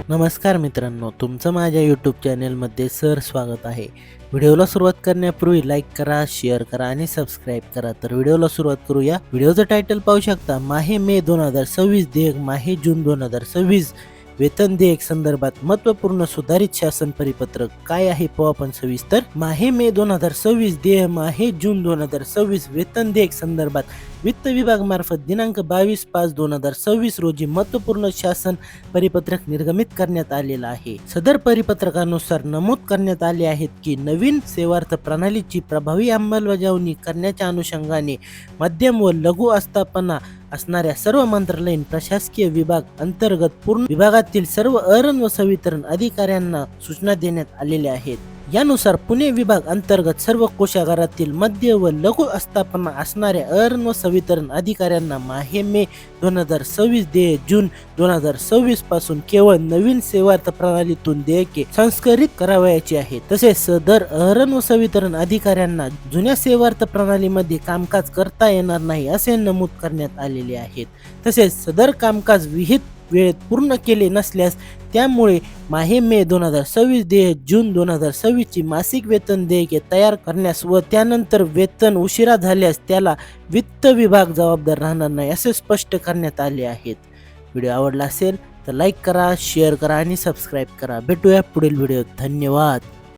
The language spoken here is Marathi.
नमस्कार मित्रांनो, तुमचं माझ्या यूट्यूब चॅनलमध्ये स्वागत आहे. व्हिडिओला सुरुवात करण्यापूर्वी लाईक करा, शेअर करा आणि सबस्क्राईब करा. तर व्हिडिओला सुरुवात करूया. व्हिडिओचं टायटल पाहू शकता, माहे मे 2026 देयक माहे जून 2026 वेतन देयक संदर्भात महत्त्वपूर्ण सुधारित शासन परिपत्रक काय आहे पाहू आपण सविस्तर. माहे मे 2026 देय माहे जून 2026 वेतन देयक संदर्भात वित्त विभाग मार्फत दिनांक 22/5/2026 रोजी महत्त्वपूर्ण शासन परिपत्रक निर्गमित करण्यात आलेलं आहे. सदर परिपत्रकानुसार नमूद करण्यात आले आहेत की नवीन सेवार्थ प्रणालीची प्रभावी अंमलबजावणी करण्याच्या अनुषंगाने मध्यम व लघु आस्थापना असणाऱ्या सर्व मंत्रालयीन प्रशासकीय विभाग अंतर्गत पूर्ण विभागातील सर्व अरण व संवितरण अधिकाऱ्यांना सूचना देण्यात आलेल्या आहेत. यानुसार पुणे विभाग अंतर्गत सर्व कोषागारातील मध्य व लघु आस्थापना असणाऱ्या अरण व संवितरण अधिकाऱ्यांना माहे मे 2026 देय जून 2026 पासून केवळ नवीन सेवार्थ प्रणालीतून देयके संस्करित करावयाची आहेत. तसेच सदर अरण व संवितरण अधिकाऱ्यांना जुन्या सेवार्थ प्रणालीमध्ये कामकाज करता येणार नाही असे नमूद करण्यात आलेले आहेत. तसेच सदर कामकाज विहित वेळेत पूर्ण केले नसल्यास त्यामुळे माहे मे 2026 देय जून 2026 ची मासिक वेतन देयके तयार करण्यास व त्यानंतर वेतन उशिरा झाल्यास त्याला वित्त विभाग जबाबदार राहणार नाही असे स्पष्ट करण्यात आले आहेत. व्हिडिओ आवडला असेल तर लाईक करा, शेअर करा आणि सबस्क्राईब करा. भेटूया पुढील व्हिडिओत. धन्यवाद.